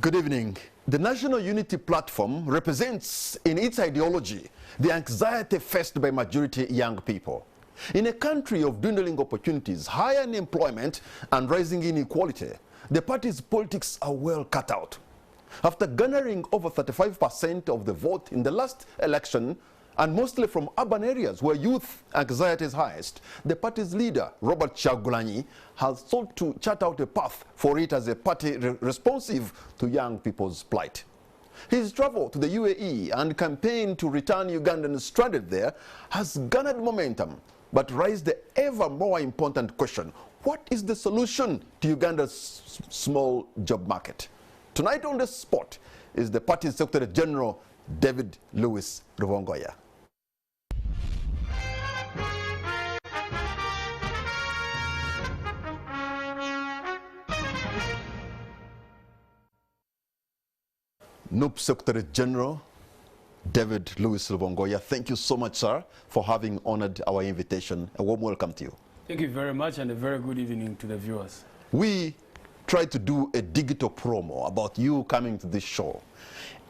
Good evening. The National Unity Platform represents in its ideology the anxiety faced by majority young people. In a country of dwindling opportunities, high unemployment and rising inequality, the party's politics are well cut out. After garnering over 35% of the vote in the last election, and mostly from urban areas where youth anxiety is highest, the party's leader, Robert Kyagulanyi, has sought to chart out a path for it as a party responsive to young people's plight. His travel to the UAE and campaign to return Ugandans stranded there has garnered momentum, but raised the ever more important question: what is the solution to Uganda's small job market? Tonight on the spot is the party's Secretary General, David Louis Rubongoya. NUP Secretary General David Louis Rubongoya, thank you so much, sir, for having honored our invitation. A warm welcome to you. Thank you very much, and a very good evening to the viewers. We tried to do a digital promo about you coming to this show,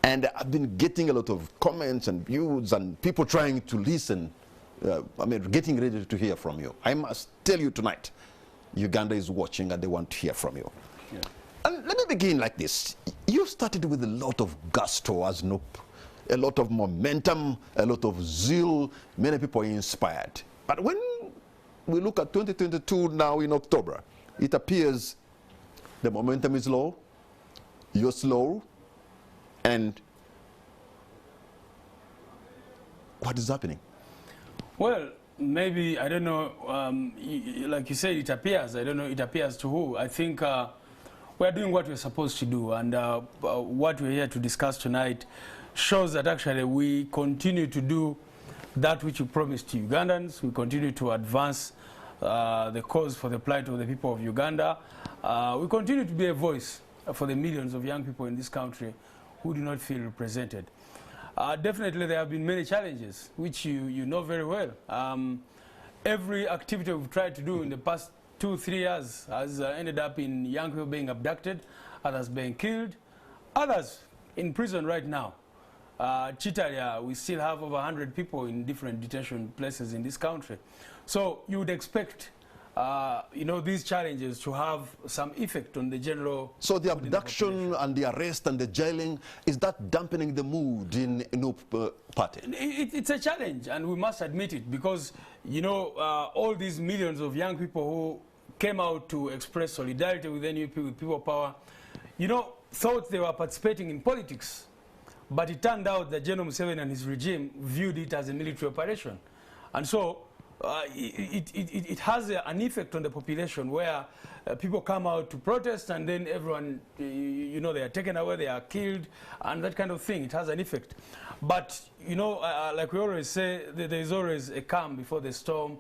and I've been getting a lot of comments and views and people trying to listen. Getting ready to hear from you. I must tell you tonight, Uganda is watching and they want to hear from you. Yeah. And let me begin like this. You started with a lot of gusto as NUP, a lot of momentum, a lot of zeal. Many people are inspired. But when we look at 2022 now in October, it appears the momentum is low, you're slow, and what is happening? Well, maybe, I don't know, like you said, it appears. I don't know, it appears to who. I think we're doing what we're supposed to do, and what we're here to discuss tonight shows that actually we continue to do that which we promised to Ugandans. We continue to advance the cause for the plight of the people of Uganda. We continue to be a voice for the millions of young people in this country who do not feel represented. Definitely there have been many challenges, which you know very well. Every activity we've tried to do in the past 2-3 years has ended up in young people being abducted, others being killed, others in prison right now. Chitalia, we still have over 100 people in different detention places in this country. So you would expect these challenges to have some effect on the general... So the abduction and the arrest and the jailing, is that dampening the mood in NUP party? It's a challenge, and we must admit it, because, all these millions of young people who came out to express solidarity with NUP, with people power, thought they were participating in politics. But it turned out that General Museveni and his regime viewed it as a military operation. And so it has an effect on the population where people come out to protest, and then everyone, they are taken away, they are killed, and that kind of thing. It has an effect. But, like we always say, there is always a calm before the storm.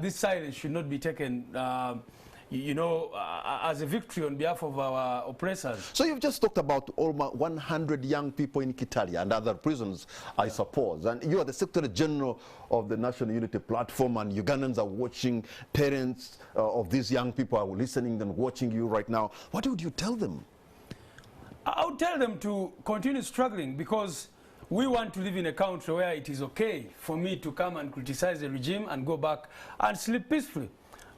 This silence should not be taken as a victory on behalf of our oppressors. So you've just talked about almost 100 young people in Kitalia and other prisons, I suppose. And you are the Secretary General of the National Unity Platform, and Ugandans are watching. Parents of these young people are listening and watching you right now. What would you tell them? I would tell them to continue struggling, because we want to live in a country where it is okay for me to come and criticize the regime and go back and sleep peacefully,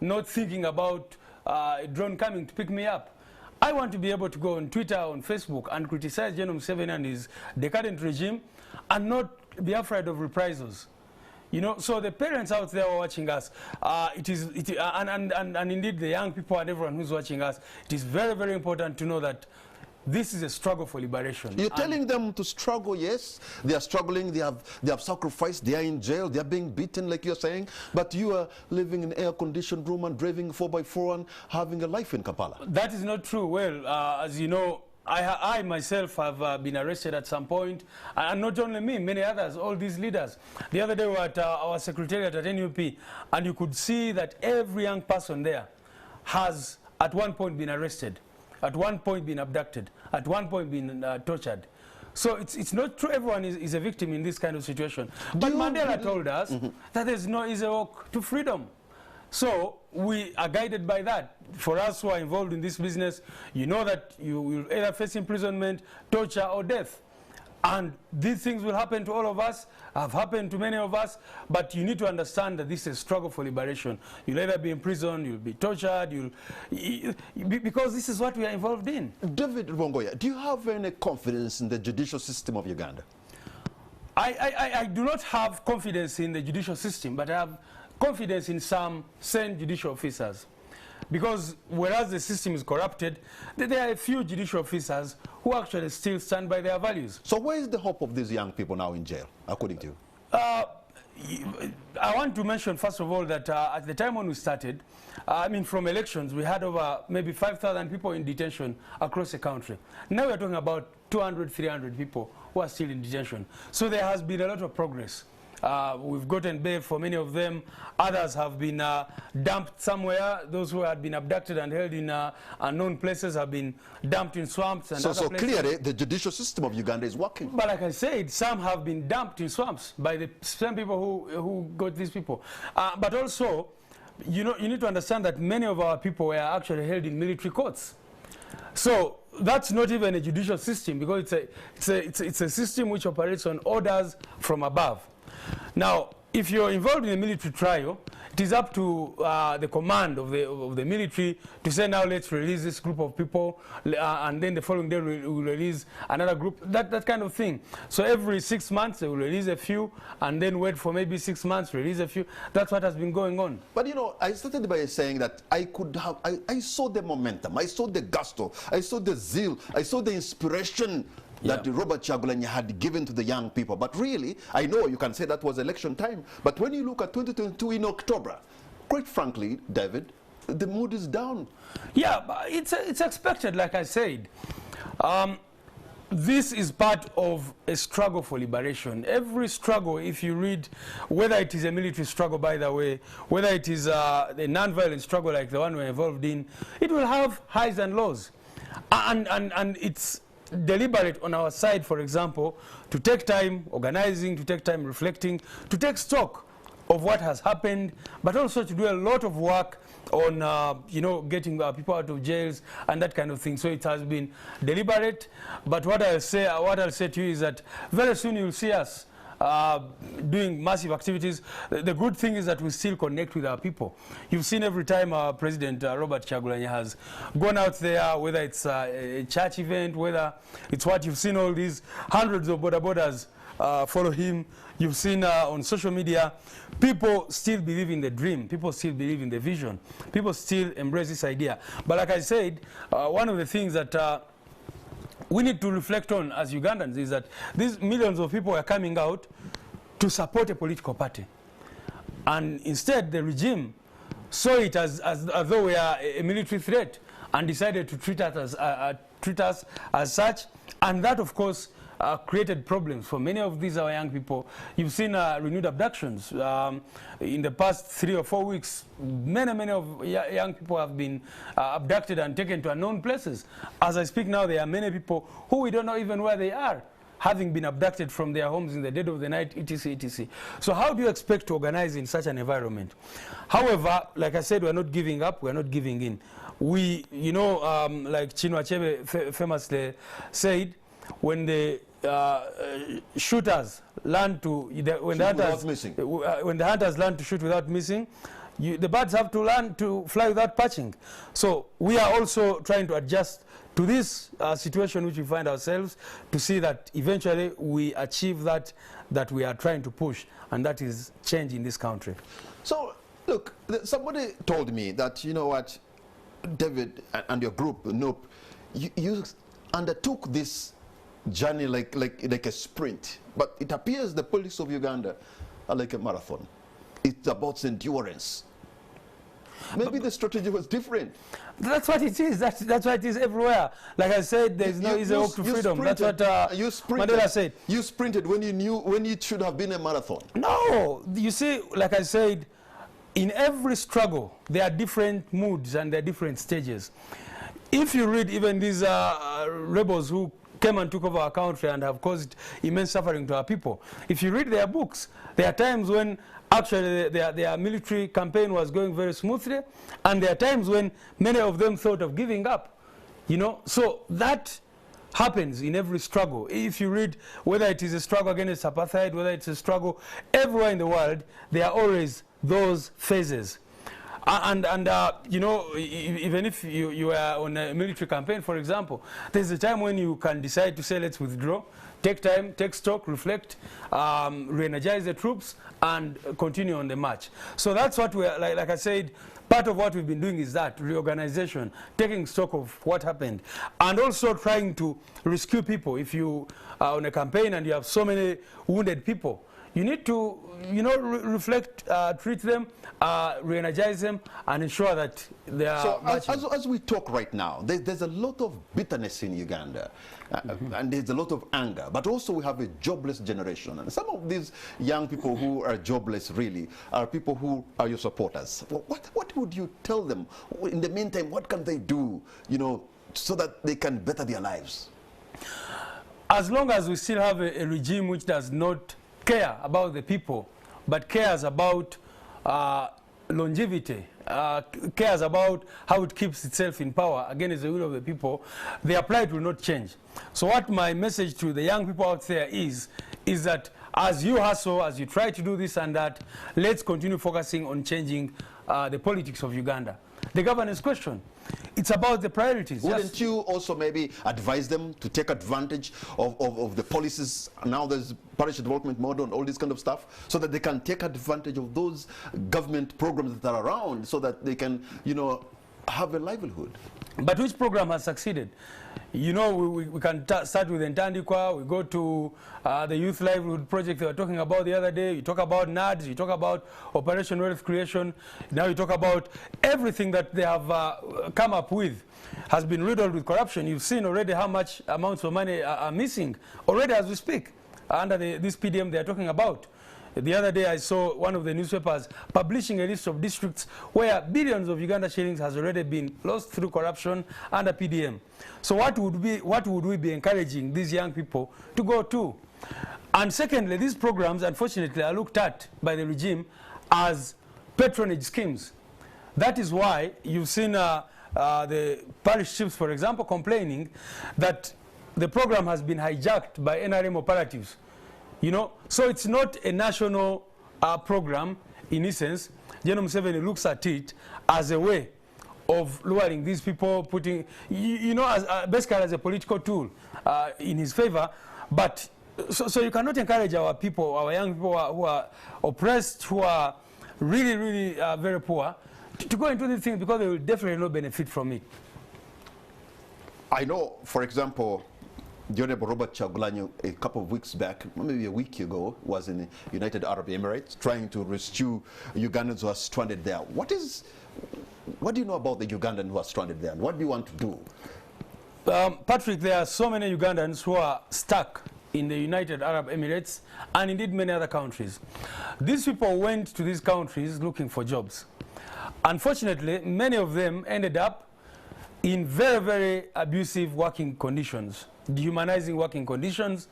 not thinking about a drone coming to pick me up. I want to be able to go on Twitter, on Facebook, and criticize General Museveni and his decadent regime, and not be afraid of reprisals. So the parents out there who are watching us, and indeed the young people and everyone who's watching us, it is very, very important to know that this is a struggle for liberation. You're telling them to struggle, yes. They are struggling, they have sacrificed, they are in jail, they are being beaten, like you're saying. But you are living in an air-conditioned room and driving 4x4 and having a life in Kampala. That is not true. Well, as you know, I myself have been arrested at some point. And not only me, many others, all these leaders. The other day we were at our secretariat at NUP, and you could see that every young person there has at one point been arrested, at one point been abducted, at one point been tortured. So it's not true everyone is a victim in this kind of situation. But Mandela told us that there's no easy walk to freedom. So we are guided by that. For us who are involved in this business, you know that you will either face imprisonment, torture, or death. And these things will happen to all of us, have happened to many of us, but you need to understand that this is a struggle for liberation. You'll either be in prison, you'll be tortured, because this is what we are involved in. David Rubongoya, do you have any confidence in the judicial system of Uganda? I do not have confidence in the judicial system, but I have confidence in some sane judicial officers. Because whereas the system is corrupted, there are a few judicial officers who actually still stand by their values. So where is the hope of these young people now in jail, according to you? I want to mention, first of all, that at the time when we started, I mean, from elections, we had over maybe 5,000 people in detention across the country. Now we're talking about 200, 300 people who are still in detention. So there has been a lot of progress. We've gotten bail for many of them. Others have been dumped somewhere. Those who had been abducted and held in unknown places have been dumped in swamps and other places. So clearly, the judicial system of Uganda is working. But like I said, some have been dumped in swamps by the same people who got these people. But also, you need to understand that many of our people were actually held in military courts. So that's not even a judicial system, because it's a system which operates on orders from above. Now, if you're involved in a military trial, it is up to the command of the military to say, now let's release this group of people, and then the following day we'll release another group, that kind of thing. So every 6 months they will release a few, and then wait for maybe 6 months, release a few. That's what has been going on. But you know, I started by saying that I saw the momentum, I saw the gusto, I saw the zeal, I saw the inspiration that Robert Kyagulanyi had given to the young people. But really, I know you can say that was election time, but when you look at 2022 in October, quite frankly, David, the mood is down. Yeah, but it's expected, like I said. This is part of a struggle for liberation. Every struggle, if you read, whether it is a military struggle, by the way, whether it is a non-violent struggle like the one we're involved in, it will have highs and lows. And it's deliberate on our side, for example, to take time organizing, to take time reflecting, to take stock of what has happened, but also to do a lot of work on, getting people out of jails and that kind of thing. So it has been deliberate. But what I'll say to you is that very soon you'll see us doing massive activities. The good thing is that we still connect with our people. You've seen every time our President Robert Kyagulanyi has gone out there, whether it's a church event, whether it's what you've seen, all these hundreds of border borders follow him. You've seen on social media, people still believe in the dream. People still believe in the vision. People still embrace this idea. But like I said, one of the things that we need to reflect on as Ugandans is that these millions of people are coming out to support a political party. And instead, the regime saw it as though we are a military threat and decided to treat us as such. And that, of course, created problems for many of these our young people. You've seen renewed abductions. In the past 3 or 4 weeks, many of young people have been abducted and taken to unknown places. As I speak now, there are many people who we don't know even where they are, having been abducted from their homes in the dead of the night, etc., etc. So how do you expect to organize in such an environment? However, like I said, we're not giving up, we're not giving in. We, like Chinua Achebe famously said, when the shooters learn to, when the hunters learn to shoot without missing, the birds have to learn to fly without perching. So we are also trying to adjust to this situation which we find ourselves, to see that eventually we achieve that we are trying to push, and that is change in this country. So look, somebody told me that, you know what, David and your group, NUP, you undertook this journey like a sprint, but it appears the politics of Uganda are like a marathon. It's about endurance. Maybe the strategy was different. That's what it is. That's what it is everywhere. Like I said, there's no easy walk to freedom. That's what Mandela said. You sprinted when it should have been a marathon. No, you see, like I said, in every struggle there are different moods and there are different stages. If you read even these rebels who came and took over our country and have caused immense suffering to our people. If you read their books, there are times when actually their military campaign was going very smoothly, and there are times when many of them thought of giving up. You know, so that happens in every struggle. If you read, whether it is a struggle against apartheid, whether it's a struggle everywhere in the world, there are always those phases. You know, even if you are on a military campaign, for example, there's a time when you can decide to say, let's withdraw, take time, take stock, reflect, re-energize the troops, and continue on the march. So that's what we're, like I said, part of what we've been doing is that reorganization, taking stock of what happened, and also trying to rescue people. If you are on a campaign and you have so many wounded people, you need to, you know, reflect, treat them, re-energize them, and ensure that they are. So as we talk right now, there's a lot of bitterness in Uganda, and there's a lot of anger, but also we have a jobless generation. And some of these young people who are jobless really are people who are your supporters. What would you tell them? In the meantime, what can they do, you know, so that they can better their lives? As long as we still have a regime which does not care about the people, but cares about longevity, cares about how it keeps itself in power against the will of the people, their plight will not change. So what my message to the young people out there is that as you hustle, as you try to do this and that, let's continue focusing on changing the politics of Uganda. The governance question, it's about the priorities. Wouldn't you also maybe advise them to take advantage of the policies? Now there's parish development model and all this kind of stuff, so that they can take advantage of those government programs that are around, so that they can, you know, have a livelihood. But which program has succeeded? You know, we can start with Ntandikwa, we go to the Youth Livelihood Project they were talking about the other day, you talk about NADS, you talk about Operation Wealth Creation, now you talk about everything that they have come up with has been riddled with corruption. You've seen already how much amounts of money are missing already as we speak under this PDM they are talking about. The other day I saw one of the newspapers publishing a list of districts where billions of Uganda shillings has already been lost through corruption under PDM. So what would we be encouraging these young people to go to? And secondly, these programs unfortunately are looked at by the regime as patronage schemes. That is why you've seen the parish chiefs, for example, complaining that the program has been hijacked by NRM operatives. You know, so it's not a national program in essence. General Museveni looks at it as a way of luring these people, putting, you know, as, basically as a political tool in his favor. But so you cannot encourage our people, our young people who are oppressed, who are really, really very poor, to go into these things, because they will definitely not benefit from it. I know, for example, the Honorable Robert Kyagulanyi a couple of weeks back, maybe a week ago, was in the United Arab Emirates trying to rescue Ugandans who are stranded there. What do you know about the Ugandan who are stranded there, and what do you want to do? Patrick, there are so many Ugandans who are stuck in the United Arab Emirates and indeed many other countries. These people went to these countries looking for jobs. Unfortunately, many of them ended up in very, very abusive working conditions, dehumanizing working conditions,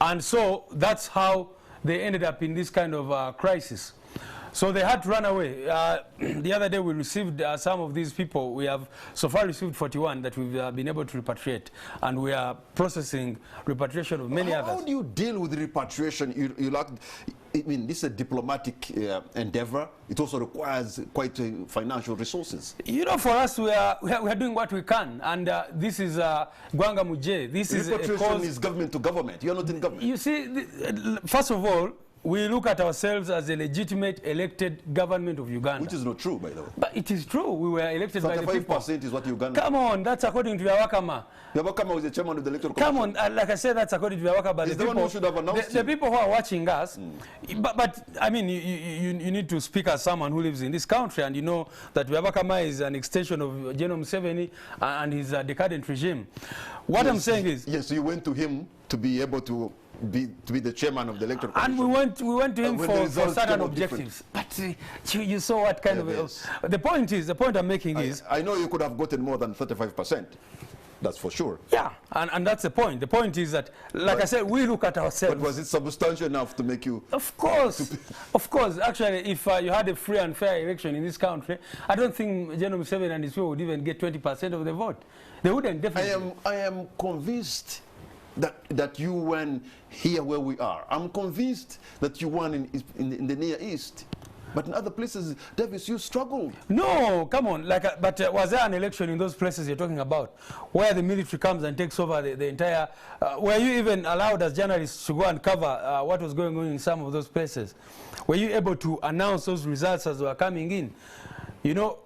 and so that's how they ended up in this kind of crisis. So they had to run away. The other day we received some of these people. We have so far received 41 that we've been able to repatriate, and we are processing repatriation of many others. How do you deal with repatriation? I mean, this is a diplomatic endeavor. It also requires quite financial resources. You know, for us, we are doing what we can, and this is Gwanga Muje. This is a cause. Is government to government. You're not in government. You see, first of all, we look at ourselves as a legitimate elected government of Uganda. Which is not true, by the way. But it is true. We were elected by the people. 35% is what Uganda... Come on, that's according to Yawakama. Yawakama was the chairman of the electoral commission. Come on, like I said, that's according to Yawakama. But the one who should have announced the people who are watching us, but I mean, you need to speak as someone who lives in this country, and you know that Yawakama is an extension of General Museveni and his decadent regime. What I'm saying is... Yes, you went to him to be able to be the chairman of the electoral commission. And we went to him for certain objectives. But you saw what kind of... Yes. The point I'm making is... I know you could have gotten more than 35%. That's for sure. Yeah, and that's the point. The point is that, like I said, we look at ourselves. But was it substantial enough to make you... Of course. Of course. Actually, if you had a free and fair election in this country, I don't think General Museveni and his people would even get 20% of the vote. They wouldn't, definitely. I am convinced that you won here where we are. I'm convinced that you won in the Near East. But in other places, Davis, you struggled. No, come on. But was there an election in those places you're talking about, where the military comes and takes over the entire... were you even allowed as journalists to go and cover what was going on in some of those places? Were you able to announce those results as they were coming in? You know,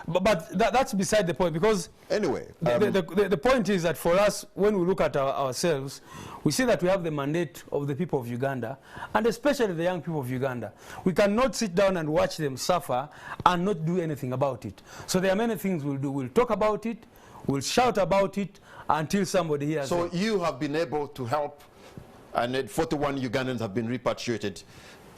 but that's beside the point, because anyway, the point is that for us, when we look at ourselves, we see that we have the mandate of the people of Uganda, and especially the young people of Uganda. We cannot sit down and watch them suffer and not do anything about it. So there are many things we'll do. We'll talk about it, we'll shout about it until somebody hears So it. you have been able to help, and 41 Ugandans have been repatriated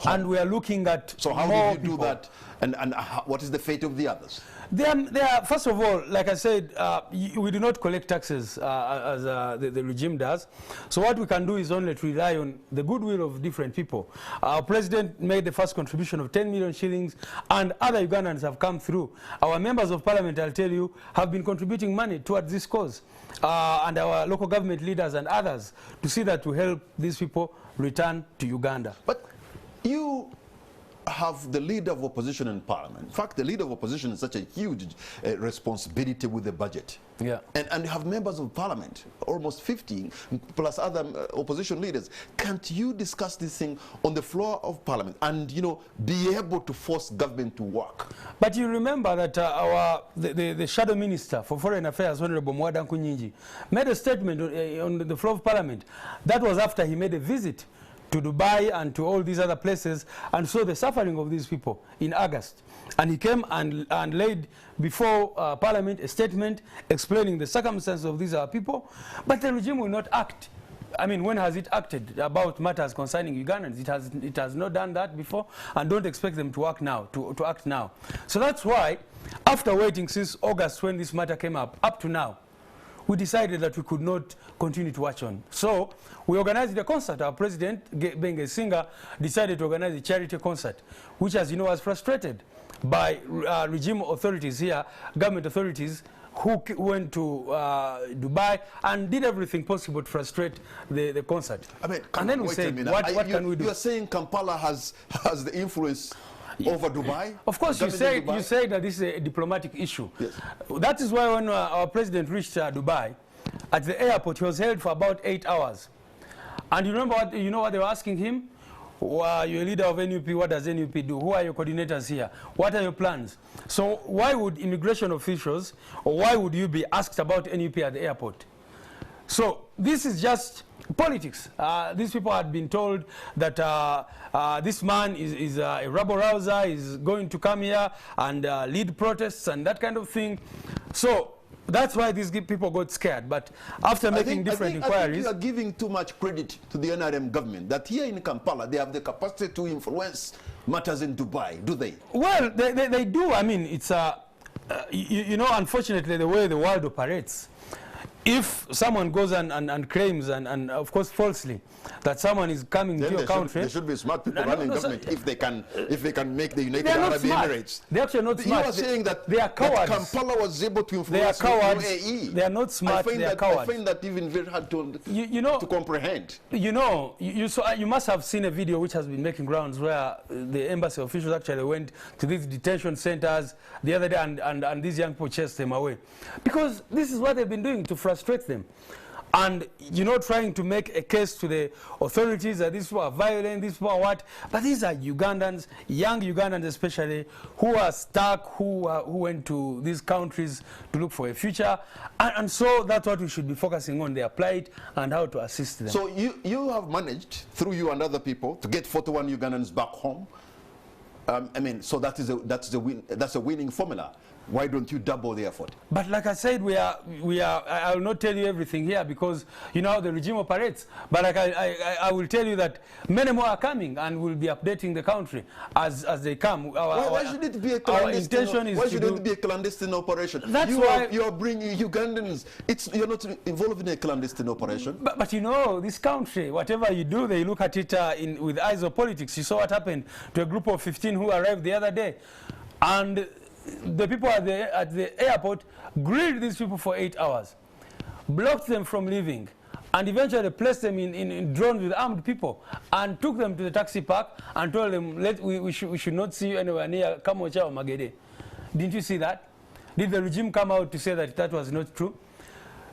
home. And we are looking at So how more did you do people. that, and what is the fate of the others? They are, first of all, like I said, we do not collect taxes as the regime does. So what we can do is only to rely on the goodwill of different people. Our president made the first contribution of 10 million shillings, and other Ugandans have come through. Our members of parliament, I'll tell you, have been contributing money towards this cause. And our local government leaders and others, to see that we help these people return to Uganda. But you have the leader of opposition in parliament. In fact, the leader of opposition is such a huge responsibility with the budget. Yeah. And you have members of parliament, almost 50, plus other opposition leaders. Can't you discuss this thing on the floor of parliament and, you know, be able to force government to work? But you remember that the shadow minister for foreign affairs, Honorable Kunyinji, made a statement on the floor of parliament. That was after he made a visit to Dubai and to all these other places and saw the suffering of these people in August. And he came and laid before Parliament a statement explaining the circumstances of these people. But the regime will not act. I mean, when has it acted about matters concerning Ugandans? It has not done that before, and don't expect them to act now. To act now. So that's why, after waiting since August when this matter came up to now, we decided that we could not continue to watch on. So we organized a concert. Our president, being a singer, decided to organize a charity concert, which, as you know, was frustrated by regime authorities here, government authorities, who went to Dubai and did everything possible to frustrate the concert. I mean, and then we said, what can we do? You are saying Kampala has the influence over Dubai? Of course, you say that this is a diplomatic issue. Yes. That is why when our president reached Dubai, at the airport, he was held for about 8 hours. And you know what they were asking him? You're a leader of NUP, what does NUP do? Who are your coordinators here? What are your plans? So why would immigration officials, or why would you be asked about NUP at the airport? So this is just politics. These people had been told that this man is a rabble-rouser, is going to come here and lead protests and that kind of thing. So that's why these people got scared. But after making different inquiries... I think you are giving too much credit to the NRM government, that here in Kampala, they have the capacity to influence matters in Dubai, do they? Well, they do. I mean, it's, you know, unfortunately, the way the world operates, if someone goes and claims, and of course falsely, that someone is coming to your country... There should be smart people running government if they can make the United Arab Emirates. They're actually not smart. You are saying that, they are cowards. That Kampala was able to influence they are cowards. UAE. They are not smart, they are cowards. I find that even very hard to, to comprehend. You know, you must have seen a video which has been making rounds where the embassy officials actually went to these detention centers the other day and these young people chased them away. Because this is what they've been doing to frustrate them. And, you know, trying to make a case to the authorities that these people are violent, these people are what. But these are Ugandans, young Ugandans especially, who are stuck, who went to these countries to look for a future. And so that's what we should be focusing on, their plight and how to assist them. So you have managed, through you and other people, to get 41 Ugandans back home. I mean, so that's a winning formula. Why don't you double the effort? But like I said, I will not tell you everything here because you know how the regime operates. But like I will tell you that many more are coming and will be updating the country as they come. Why should it be a clandestine? Why should it be a clandestine operation? That's why you are bringing Ugandans. You're not involved in a clandestine operation. But you know, this country, whatever you do, they look at it with eyes of politics. You saw what happened to a group of 15 who arrived the other day, and the people at the airport grilled these people for 8 hours, blocked them from leaving, and eventually placed them in drones with armed people and took them to the taxi park and told them, we should not see you anywhere near Kamocha or Magede. Didn't you see that? Did the regime come out to say that that was not true?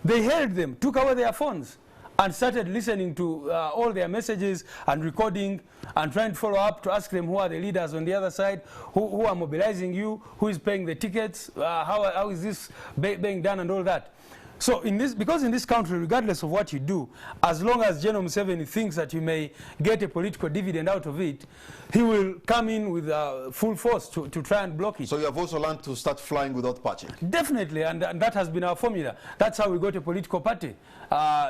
They held them, took away their phones, and started listening to all their messages and recording and trying to follow up to ask them who are the leaders on the other side, who are mobilizing you, who is paying the tickets, how is this being done and all that. So because in this country, regardless of what you do, as long as General Museveni thinks that you may get a political dividend out of it, he will come in with full force to try and block it. So you have also learned to start flying without patching? Definitely, and that has been our formula. That's how we got a political party,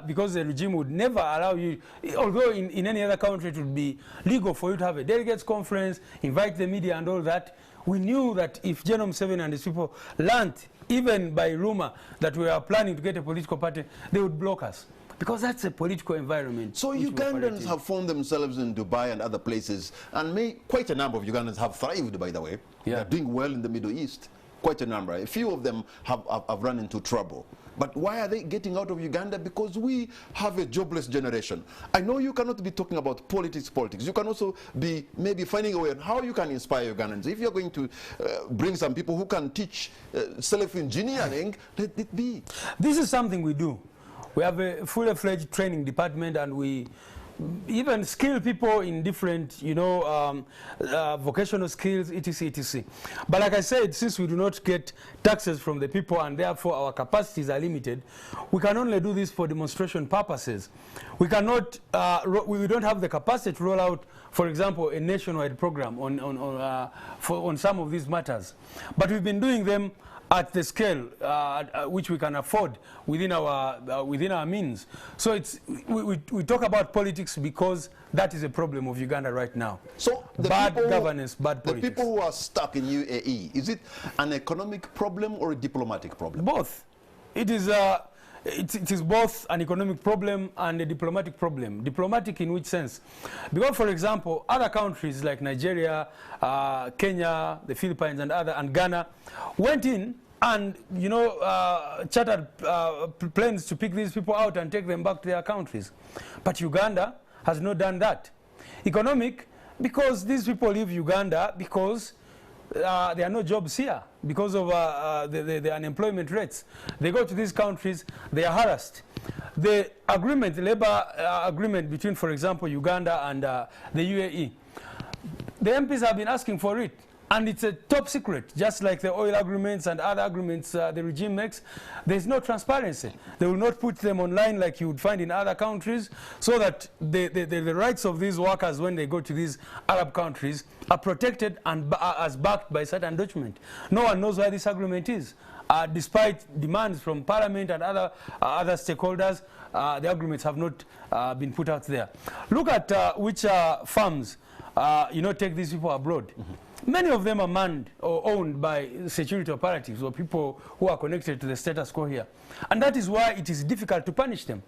because the regime would never allow you, although in any other country it would be legal for you to have a delegates conference, invite the media and all that. We knew that if General Museveni and his people learned, even by rumor, that we are planning to get a political party, they would block us. Because that's a political environment. So Ugandans have found themselves in Dubai and other places, and quite a number of Ugandans have thrived, by the way. Yeah. They're doing well in the Middle East. Quite a number. A few of them have run into trouble. But why are they getting out of Uganda? Because we have a jobless generation. I know you cannot be talking about politics. You can also be maybe finding a way on how you can inspire Ugandans. If you're going to bring some people who can teach self-engineering, let it be. This is something we do. We have a fully-fledged training department, and we even skill people in different, vocational skills, etc., etc. But like I said, since we do not get taxes from the people and therefore our capacities are limited, we can only do this for demonstration purposes. We cannot, we don't have the capacity to roll out, for example, a nationwide program on some of these matters. But we've been doing them at the scale which we can afford within our means. So we talk about politics because that is a problem of Uganda right now. So bad governance, bad politics. The people who are stuck in UAE, is it an economic problem or a diplomatic problem? Both. It is both an economic problem and a diplomatic problem. Diplomatic in which sense? Because, for example, other countries like Nigeria, Kenya, the Philippines, and Ghana went in and, chartered planes to pick these people out and take them back to their countries. But Uganda has not done that. Economic, because these people leave Uganda because there are no jobs here because of the unemployment rates. They go to these countries, they are harassed. The agreement, the labor agreement between, for example, Uganda and the UAE, the MPs have been asking for it, and it's a top secret, just like the oil agreements and other agreements the regime makes. There's no transparency. They will not put them online like you would find in other countries, so that the rights of these workers when they go to these Arab countries are protected and as backed by certain document. No one knows where this agreement is. Despite demands from Parliament and other stakeholders, the agreements have not been put out there. Look at which firms take these people abroad. Mm-hmm. Many of them are manned or owned by security operatives or people who are connected to the status quo here. And that is why it is difficult to punish them,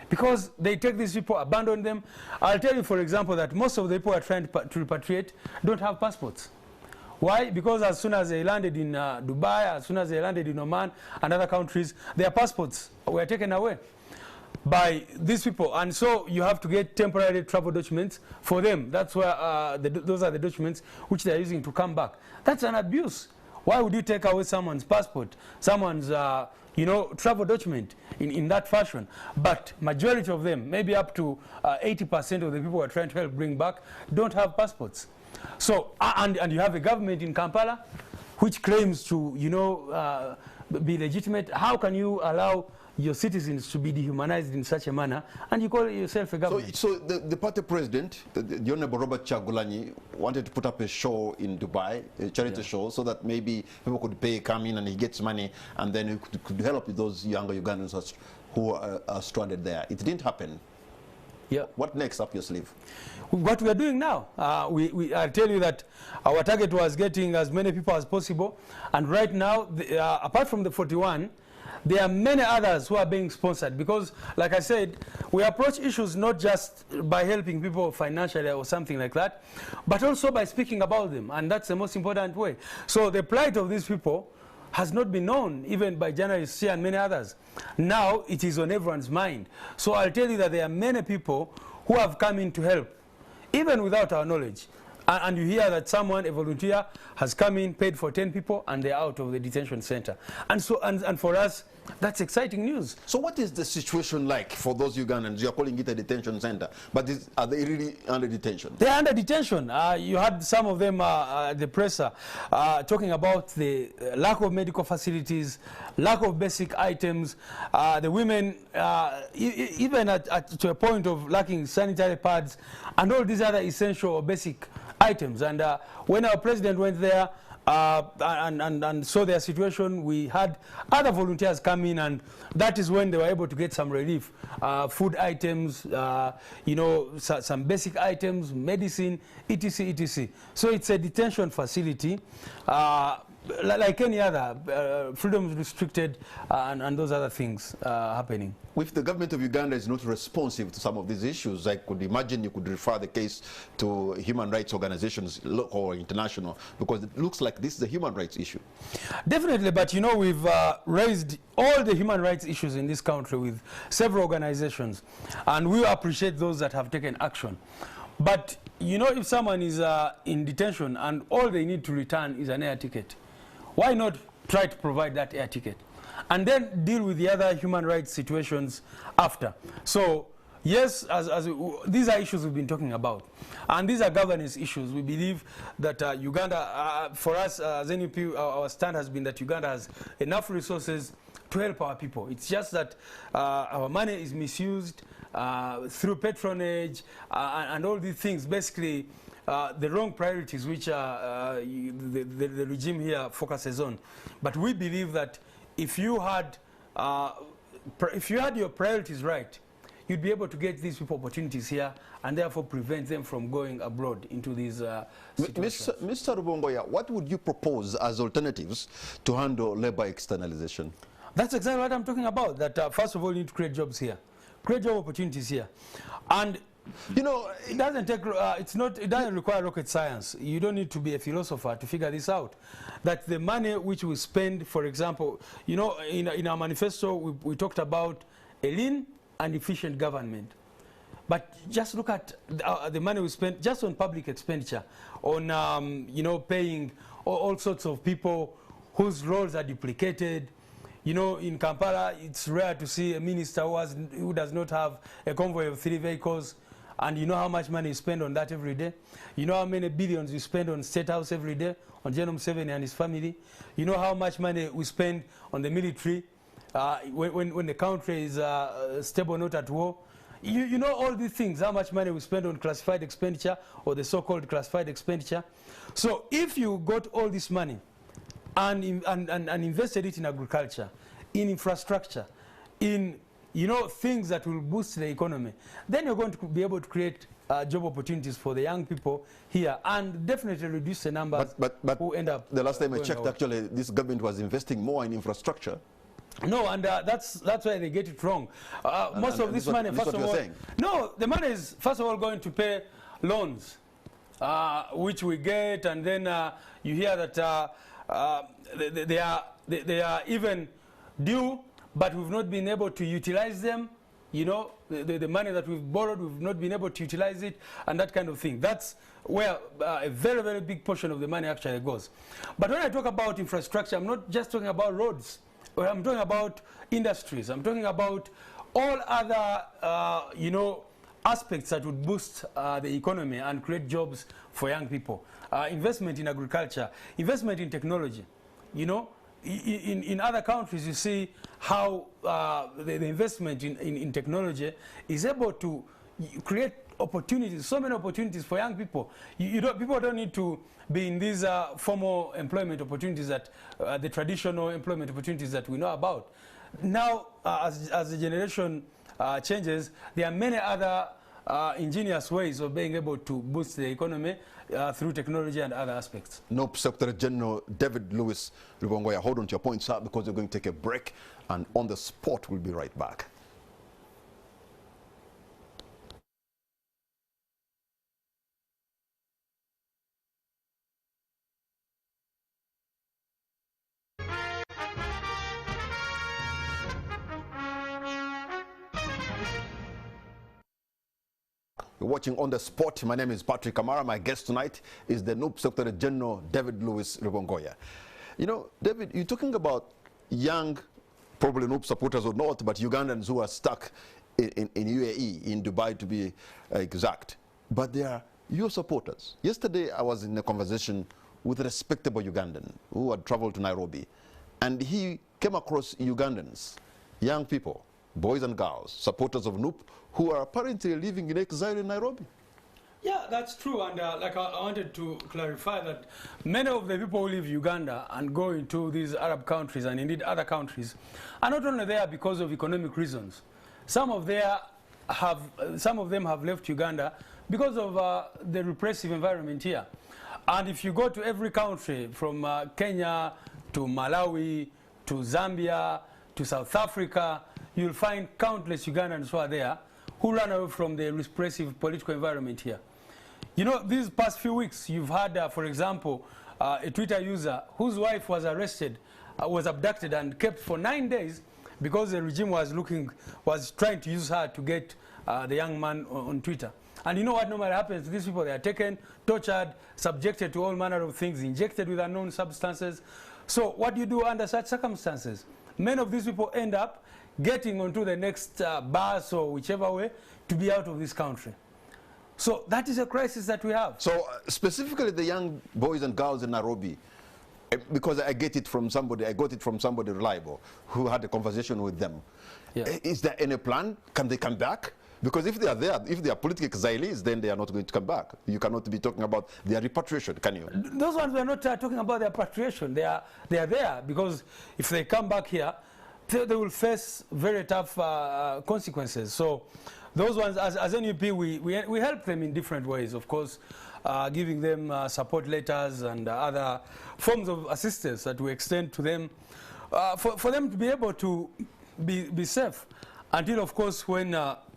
because they take these people, abandon them. I'll tell you, for example, that most of the people who are trying to repatriate don't have passports. Why? Because as soon as they landed in Dubai, as soon as they landed in Oman and other countries, their passports were taken away by these people, and so you have to get temporary travel documents for them. That's where those are the documents which they are using to come back. That's an abuse. Why would you take away someone's passport, someone's travel document in that fashion? But majority of them, maybe up to 80% of the people who are trying to help bring back, don't have passports. So and you have a government in Kampala which claims to be legitimate. How can you allow your citizens to be dehumanized in such a manner, and you call yourself a government. So the party president, the Honorable Robert Kyagulanyi, wanted to put up a show in Dubai, a charity show, so that maybe people could come in and he gets money, and then he could help those younger Ugandans who are stranded there. It didn't happen. Yeah. What next up your sleeve? What we are doing now, I'll tell you that our target was getting as many people as possible, and right now, apart from the 41, there are many others who are being sponsored, because, like I said, we approach issues not just by helping people financially or something like that, but also by speaking about them, and that's the most important way. So the plight of these people has not been known even by journalists here and many others. Now it is on everyone's mind. So I'll tell you that there are many people who have come in to help, even without our knowledge. And you hear that someone, a volunteer, has come in, paid for 10 people, and they're out of the detention center. And so, and for us, that's exciting news. So what is the situation like for those Ugandans? You're calling it a detention center, but are they really under detention? They're under detention. You had some of them, the press, talking about the lack of medical facilities, lack of basic items, the women, even to a point of lacking sanitary pads, and all these other essential or basic items. And when our president went there, and saw their situation, we had other volunteers come in, and that is when they were able to get some relief. Food items, you know, some basic items, medicine, etc., etc. So it's a detention facility, like any other, freedoms restricted, and those other things happening. If the government of Uganda is not responsive to some of these issues, I could imagine you could refer the case to human rights organizations, local or international, because it looks like this is a human rights issue. Definitely, but you know, we've raised all the human rights issues in this country with several organizations, and we appreciate those that have taken action. But you know, if someone is in detention and all they need to return is an air ticket, why not try to provide that air ticket and then deal with the other human rights situations after? So yes, these are issues we've been talking about, and these are governance issues. We believe that Uganda, for us as NUP, our stand has been that Uganda has enough resources to help our people. It's just that our money is misused through patronage and all these things, basically the wrong priorities which the regime here focuses on. But we believe that if you had your priorities right, you'd be able to get these people opportunities here and therefore prevent them from going abroad into these situations. Mr. Rubongoya, what would you propose as alternatives to handle labor externalization? That's exactly what I'm talking about, that first of all, you need to create jobs here. Create job opportunities here. And you know, it doesn't take, it doesn't require rocket science. You don't need to be a philosopher to figure this out. That the money which we spend, for example, you know, in our manifesto, we talked about a lean and efficient government. But just look at the money we spend just on public expenditure, on, you know, paying all sorts of people whose roles are duplicated. You know, in Kampala, it's rare to see a minister who does not have a convoy of 3 vehicles. And you know how much money you spend on that every day? You know how many billions you spend on State House every day, on General Museveni and his family? You know how much money we spend on the military when the country is stable, not at war? You know all these things, how much money we spend on classified expenditure or the so-called classified expenditure. So if you got all this money and invested it in agriculture, in infrastructure, in things that will boost the economy, then you're going to be able to create job opportunities for the young people here and definitely reduce the numbers who end up. The last time I checked, actually, this government was investing more in infrastructure. No, and that's why they get it wrong. Most of this money, first of all, no, the money is first of all going to pay loans, which we get, and then you hear that they are even due, but we've not been able to utilize them. You know, the money that we've borrowed, we've not been able to utilize it, and that kind of thing. That's where a very, very big portion of the money actually goes. But when I talk about infrastructure, I'm not just talking about roads. I'm talking about industries. I'm talking about all other, aspects that would boost the economy and create jobs for young people. Investment in agriculture, investment in technology. You know, in other countries, you see how the investment in technology is able to create opportunities, so many opportunities for young people. People don't need to be in these formal employment opportunities that the traditional employment opportunities that we know about. Now, as the generation changes, there are many other ingenious ways of being able to boost the economy through technology and other aspects. NUP Secretary General David Lewis Rubongoya, hold on to your points, sir, because we're going to take a break, and on the spot we'll be right back. You're watching On the Spot. My name is Patrick Kamara. My guest tonight is the NUP Secretary General David Lewis Rubongoya. You know, David, you're talking about young, probably NUP supporters or not, but Ugandans who are stuck in UAE, in Dubai to be exact. But they are your supporters. Yesterday I was in a conversation with a respectable Ugandan who had traveled to Nairobi, and he came across Ugandans, young people, boys and girls, supporters of NUP, who are apparently living in exile in Nairobi. Yeah, that's true, and like I wanted to clarify that many of the people who leave Uganda and go into these Arab countries and indeed other countries are not only there because of economic reasons. Some of them have left Uganda because of the repressive environment here. And if you go to every country from Kenya to Malawi to Zambia to South Africa, you'll find countless Ugandans who are there who ran away from the repressive political environment here. You know, these past few weeks, you've had, for example, a Twitter user whose wife was arrested, was abducted and kept for 9 days because the regime was trying to use her to get the young man on Twitter. And you know what normally happens to these people? They are taken, tortured, subjected to all manner of things, injected with unknown substances. So what do you do under such circumstances? Many of these people end up getting onto the next bus or whichever way to be out of this country. So that is a crisis that we have. So specifically the young boys and girls in Nairobi, because I got it from somebody reliable who had a conversation with them. Yeah. Is there any plan? Can they come back? Because if they are there, if they are political exiles, then they are not going to come back. You cannot be talking about their repatriation, can you? Those ones, we are not talking about their repatriation. They are there because if they come back here, they will face very tough consequences. So those ones, as NUP, we help them in different ways, of course, giving them support letters and other forms of assistance that we extend to them for them to be able to be safe until, of course, when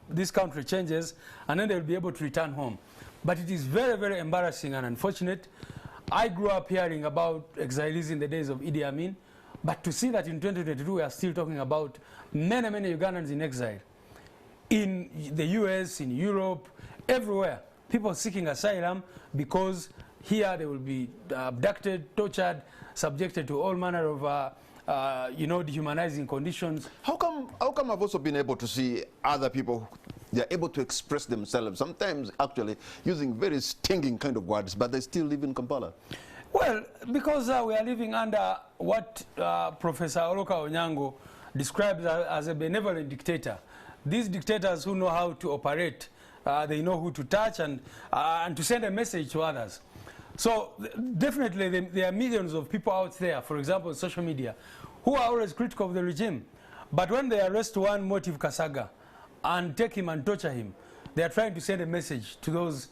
this country changes, and then they'll be able to return home. But it is very, very embarrassing and unfortunate. I grew up hearing about exiles in the days of Idi Amin, but to see that in 2022 we are still talking about many, many Ugandans in exile. In the US, in Europe, everywhere, people seeking asylum because here they will be abducted, tortured, subjected to all manner of dehumanizing conditions. How come I've also been able to see other people, they're able to express themselves, sometimes actually using very stinging kind of words, but they still live in Kampala? Well, because we are living under what Professor Oloka Onyango describes as a benevolent dictator. These dictators who know how to operate, they know who to touch and to send a message to others. So definitely there are millions of people out there, for example, on social media, who are always critical of the regime. But when they arrest one Motive Kasaga and take him and torture him, they are trying to send a message to those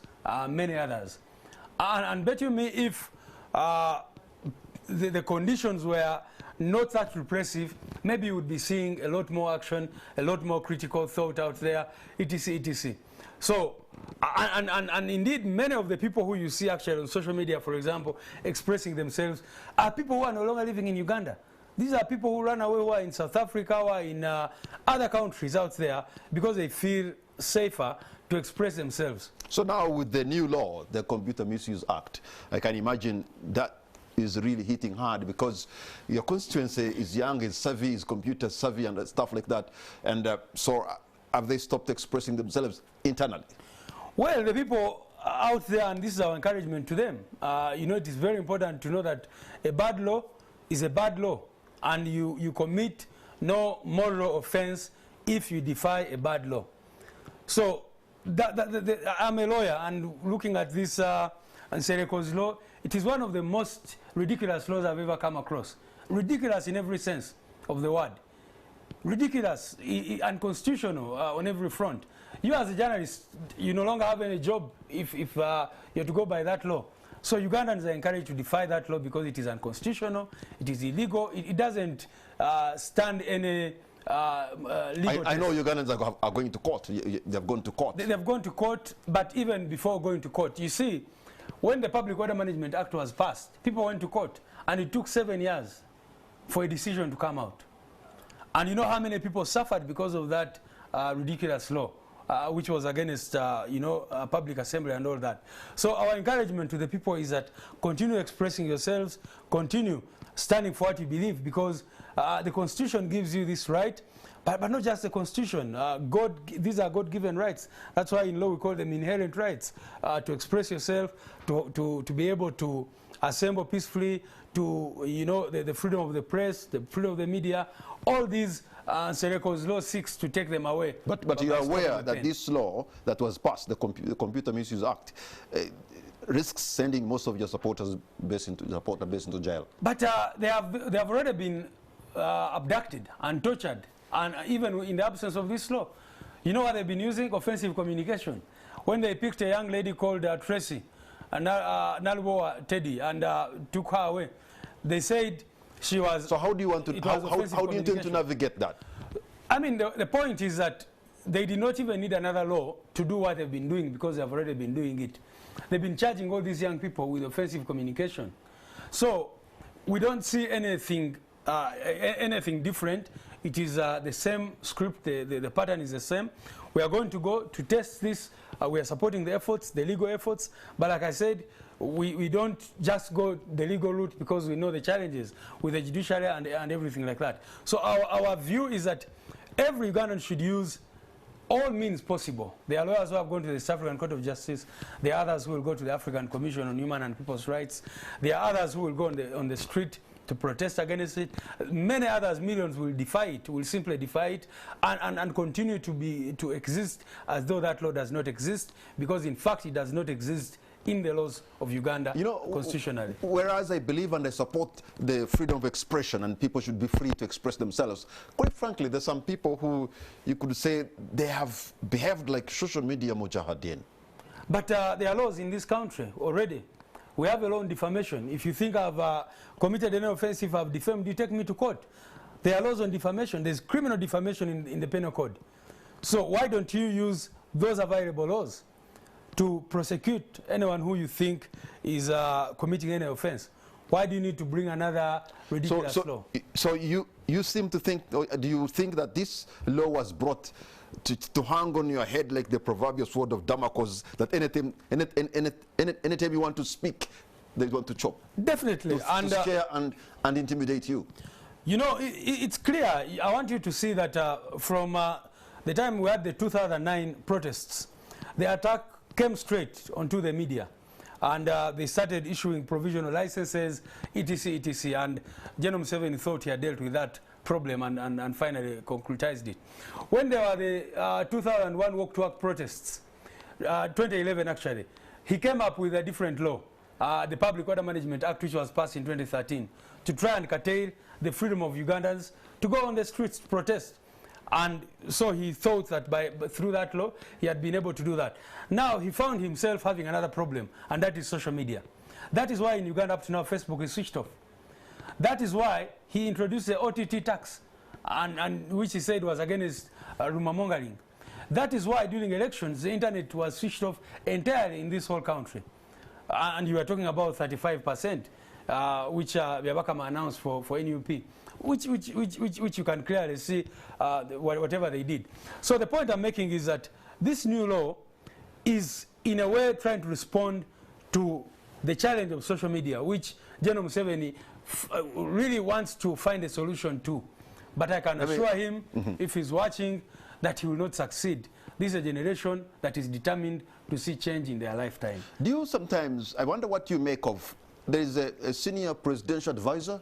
many others. And bet you me, if the conditions were not that repressive, maybe you would be seeing a lot more action, a lot more critical thought out there, etc., etc. So, and indeed, many of the people who you see actually on social media, for example, expressing themselves, are people who are no longer living in Uganda. These are people who run away, who are in South Africa, who are in other countries out there, because they feel safer to express themselves. So now with the new law, the Computer Misuse Act, I can imagine that is really hitting hard because your constituency is young, is savvy, is computer savvy and stuff like that. And so have they stopped expressing themselves internally? Well, the people out there, and this is our encouragement to them, it is very important to know that a bad law is a bad law. and you commit no moral offense if you defy a bad law. So I'm a lawyer, and looking at this Nsereko's law, it is one of the most ridiculous laws I've ever come across. Ridiculous in every sense of the word. Ridiculous, unconstitutional on every front. You as a journalist, you no longer have any job if you have to go by that law. So Ugandans are encouraged to defy that law because it is unconstitutional, it is illegal, it doesn't stand any legal I know Ugandans are going to court. They've gone to court. They've gone to court, but even before going to court, you see, when the Public Order Management Act was passed, people went to court, and it took 7 years for a decision to come out. And you know how many people suffered because of that ridiculous law, which was against, public assembly and all that. So our encouragement to the people is that continue expressing yourselves, continue standing for what you believe, because the Constitution gives you this right, but not just the Constitution. These are God-given rights. That's why in law we call them inherent rights, to express yourself, to be able to assemble peacefully, to, the freedom of the press, the freedom of the media. All these Nsereko's law seeks to take them away. But you are aware that this law that was passed, the Computer Misuse Act, risks sending most of your supporters based into jail. But they have already been abducted and tortured, and even in the absence of this law. You know what they've been using? Offensive communication. When they picked a young lady called Tracy, Nalboa Teddy, and took her away, they said she was... So how do you want to, how do you intend to navigate that? I mean, the point is that they did not even need another law to do what they've been doing, because they've already been doing it. They've been charging all these young people with offensive communication. So we don't see anything different. It is the same script, the pattern is the same. We are going to go to test this. We are supporting the efforts, the legal efforts. But like I said, we don't just go the legal route because we know the challenges with the judiciary and everything like that. So our view is that every Ugandan should use all means possible. There are lawyers who have gone to the South African Court of Justice. There are others who will go to the African Commission on Human and People's Rights. There are others who will go on the street to protest against it. Many others, millions, will defy it, will simply defy it, and continue to exist as though that law does not exist, because in fact it does not exist in the laws of Uganda, constitutionally. Whereas I believe and I support the freedom of expression, and people should be free to express themselves, quite frankly, there's some people who you could say they have behaved like social media mujahideen. But there are laws in this country already. We have a law on defamation. If you think I've committed any offense, if I've defamed, you take me to court. There are laws on defamation. There's criminal defamation in the penal code. So why don't you use those available laws to prosecute anyone who you think is committing any offense? Why do you need to bring another ridiculous law? So you seem to think, do you think that this law was brought to hang on your head like the proverbial sword of Damocles, that anytime you want to speak, they want to chop? Definitely. To scare and intimidate you. You know, it's clear. I want you to see that from the time we had the 2009 protests, the attack came straight onto the media. And they started issuing provisional licenses, etc., etc. And General Museveni thought he had dealt with that problem and finally concretized it. When there were the 2001 walk-to-work protests, 2011 actually, he came up with a different law, the Public Order Management Act, which was passed in 2013, to try and curtail the freedom of Ugandans to go on the streets to protest. And so he thought that through that law, he had been able to do that. Now he found himself having another problem, and that is social media. That is why in Uganda up to now, Facebook is switched off. That is why he introduced the OTT tax, and which he said was against rumor-mongering. That is why during elections, the internet was switched off entirely in this whole country. And you were talking about 35%, which Byabakama announced for NUP. Which you can clearly see whatever they did. So the point I'm making is that this new law is in a way trying to respond to the challenge of social media, which General Museveni really wants to find a solution to. But I can assure him, if he's watching, that he will not succeed. This is a generation that is determined to see change in their lifetime. Do you sometimes, I wonder what you make of, there is a senior presidential advisor,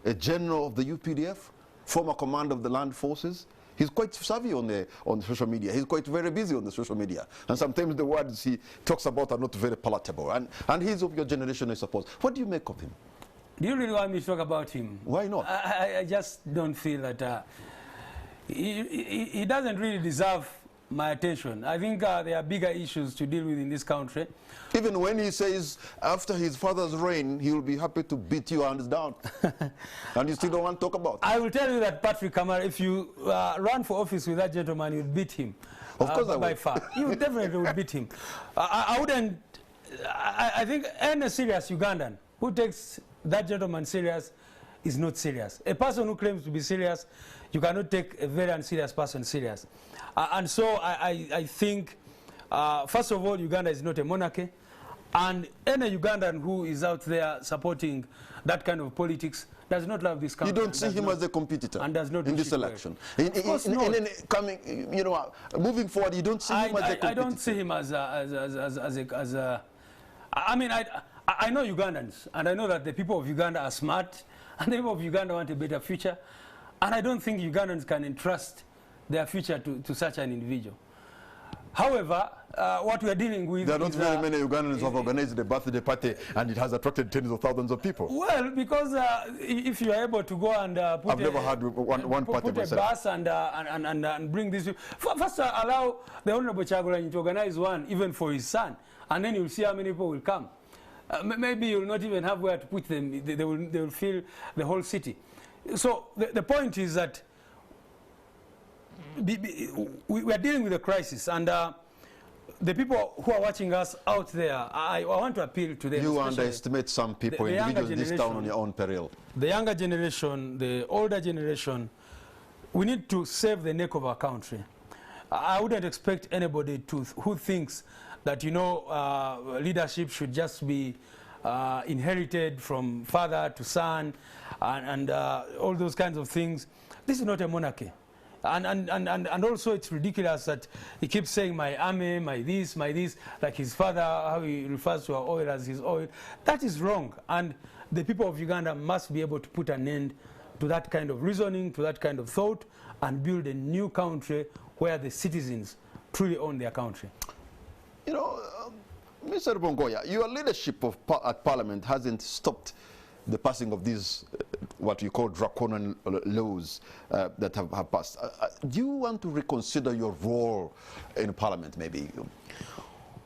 a general of the UPDF, former commander of the land forces. He's quite savvy on social media. He's quite very busy on the social media. And sometimes the words he talks about are not very palatable. And he's of your generation, I suppose. What do you make of him? Do you really want me to talk about him? Why not? I just don't feel that he doesn't really deserve my attention. I think there are bigger issues to deal with in this country. Even when he says after his father's reign, he will be happy to beat your hands down. And you still don't want to talk about it. I will tell you that Patrick Kamara, if you run for office with that gentleman, you'll beat him. Of course I will. By far. You definitely will beat him. I think any serious Ugandan who takes that gentleman serious is not serious. A person who claims to be serious, you cannot take a very unserious person serious. And so I think, first of all, Uganda is not a monarchy. And any Ugandan who is out there supporting that kind of politics does not love this country. You don't see him as a competitor and does not in this election. Moving forward, you don't see him as a competitor. I don't see him as a I mean, I know Ugandans, and I know that the people of Uganda are smart, and the people of Uganda want a better future. And I don't think Ugandans can entrust their future to such an individual. However, what we are dealing with... There are not very many Ugandans who have organized a birthday party and it has attracted tens of thousands of people. Well, because if you are able to go and put I've never had one party put a bus and bring this... First, allow the Honorable Kyagulanyi to organize one, even for his son, and then you'll see how many people will come. Maybe you'll not even have where to put them. They will fill the whole city. So the point is that we are dealing with a crisis, and the people who are watching us out there, I want to appeal to them. You underestimate some people, individuals in this town on your own peril. The younger generation, the older generation, we need to save the neck of our country. I wouldn't expect anybody who thinks that, you know, leadership should just be inherited from father to son and all those kinds of things. This is not a monarchy. And also it's ridiculous that he keeps saying my army, my this, like his father, how he refers to our oil as his oil. That is wrong. And the people of Uganda must be able to put an end to that kind of reasoning, to that kind of thought, and build a new country where the citizens truly own their country. You know, Mr. Rubongoya, your leadership at Parliament hasn't stopped the passing of these, what you call draconian laws that have passed. Do you want to reconsider your role in Parliament, maybe?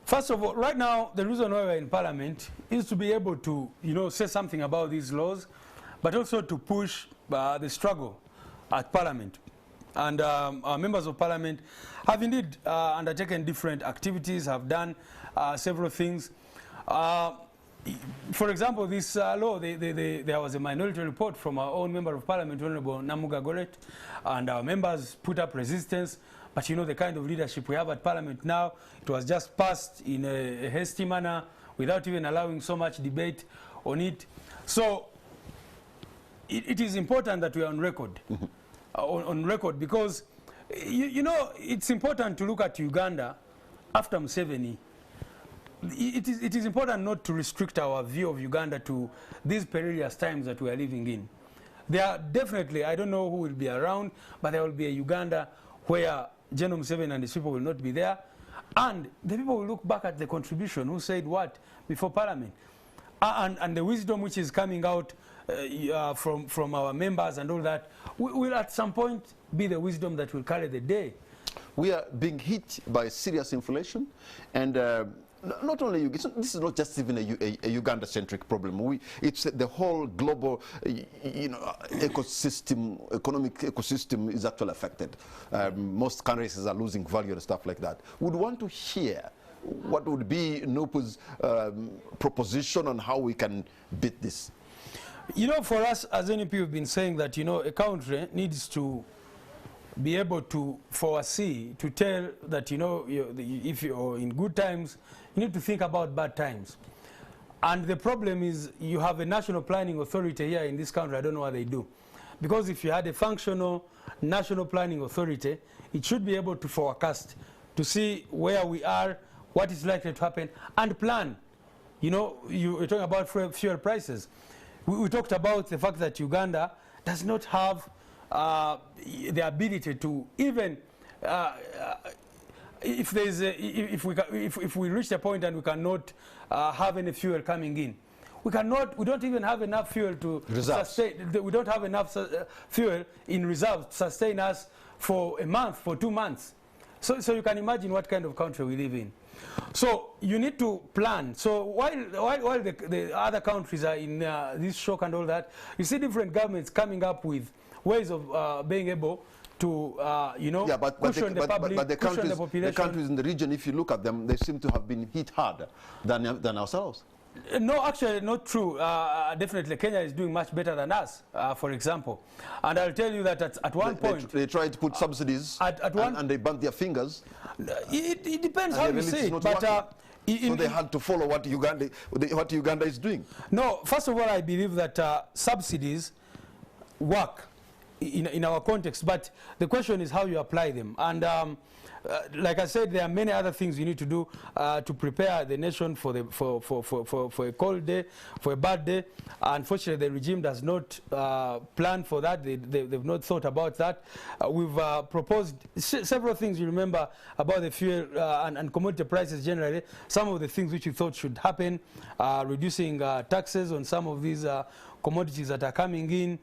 First of all, right now, the reason why we're in Parliament is to be able to, you know, say something about these laws, but also to push the struggle at Parliament. And our members of Parliament have indeed undertaken different activities, have done several things. For example, this law, there was a minority report from our own Member of Parliament, Honorable Namuga Goret, and our members put up resistance. But you know the kind of leadership we have at Parliament now, it was just passed in a hasty manner without even allowing so much debate on it. So it is important that we are on record, on record, because you know it's important to look at Uganda after Museveni. It is important not to restrict our view of Uganda to these perilous times that we are living in. There are definitely, I don't know who will be around, but there will be a Uganda where General Museveni and his people will not be there. And the people will look back at the contribution, who said what before Parliament. And the wisdom which is coming out from our members and all that will at some point be the wisdom that will carry the day. We are being hit by serious inflation, and not only this is not just even a Uganda-centric problem. It's the whole global, you know, ecosystem, economic ecosystem is actually affected. Most countries are losing value and stuff like that. Would want to hear what would be NUP's proposition on how we can beat this. You know, for us as NUP, we've been saying that, you know, a country needs to be able to foresee, to tell that, you know, if you're in good times, you need to think about bad times. And the problem is you have a national planning authority here in this country. I don't know what they do. Because if you had a functional national planning authority, it should be able to forecast, to see where we are, what is likely to happen, and plan. You know, you're talking about fuel prices. we talked about the fact that Uganda does not have the ability to even if we reach a point and we cannot have any fuel coming in, we don't even have enough fuel to sustain. We don't have enough fuel in reserve to sustain us for a month, for 2 months. So you can imagine what kind of country we live in. So you need to plan. So while the other countries are in this shock and all that, you see different governments coming up with ways of being able to, cushion the public, but the population. The countries in the region, if you look at them, they seem to have been hit harder than ourselves. No, actually, not true. Definitely, Kenya is doing much better than us, for example. And I'll tell you that at one point... They tried to put subsidies and they burnt their fingers. It depends how you say it. But, so they had to follow what Uganda is doing. No, first of all, I believe that subsidies work in our context. But the question is how you apply them. And like I said, there are many other things you need to do to prepare the nation for a cold day, for a bad day. Unfortunately, the regime does not plan for that. They've not thought about that. We've proposed several things, you remember, about the fuel and commodity prices generally. Some of the things which we thought should happen, reducing taxes on some of these commodities that are coming in,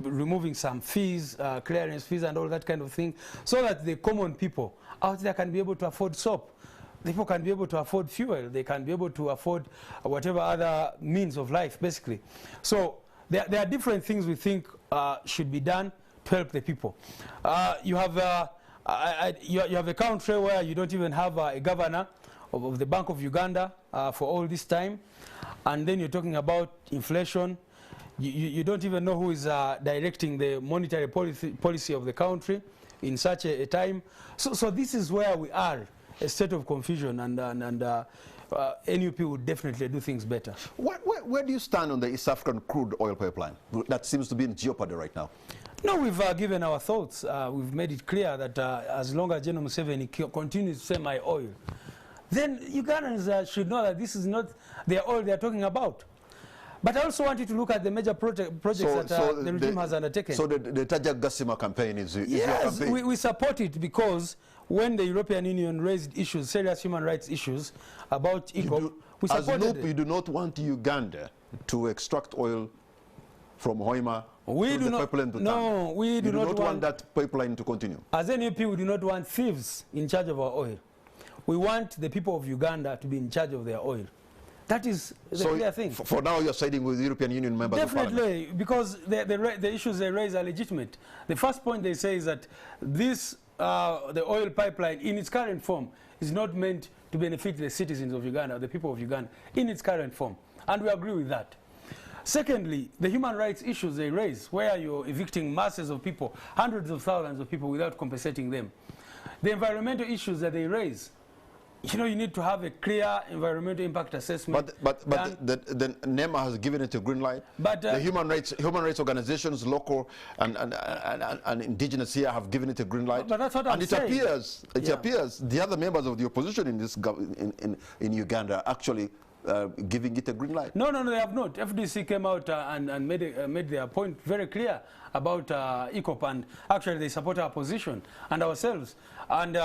removing some fees, clearance fees and all that kind of thing, so that the common people out there can be able to afford soap. People can be able to afford fuel. They can be able to afford whatever other means of life, basically. So there are different things we think should be done to help the people. You have a country where you don't even have a governor of the Bank of Uganda for all this time. And then you're talking about inflation. You don't even know who is directing the monetary policy of the country in such a time. So this is where we are, a state of confusion, and NUP would definitely do things better. Where do you stand on the East African crude oil pipeline? That seems to be in jeopardy right now. No, we've given our thoughts. We've made it clear that as long as General Museveni continues to sell my oil, then Ugandans should know that this is not their oil they're talking about. But I also want you to look at the major projects that the regime has undertaken. So the Tajak Gassima campaign is your campaign? We support it because when the European Union raised issues, serious human rights issues about ECOP, we supported it. You do not want Uganda to extract oil from Hoima the pipeline to No, we do not want that pipeline to continue. As NUP, we do not want thieves in charge of our oil. We want the people of Uganda to be in charge of their oil. That is the clear thing. For now, you're siding with the European Union members of Parliament. Definitely, because the issues they raise are legitimate. The first point they say is that this, the oil pipeline in its current form is not meant to benefit the citizens of Uganda, the people of Uganda, in its current form. And we agree with that. Secondly, the human rights issues they raise, where you're evicting masses of people, hundreds of thousands of people without compensating them. The environmental issues that they raise, you know, you need to have a clear environmental impact assessment. But the NEMA has given it a green light. But the human rights organizations, local and indigenous here, have given it a green light. But that's what I'm saying. It appears the other members of the opposition in this in Uganda actually giving it a green light. No, they have not. FDC came out and made their point very clear about ECOP, and actually they support our position and ourselves. And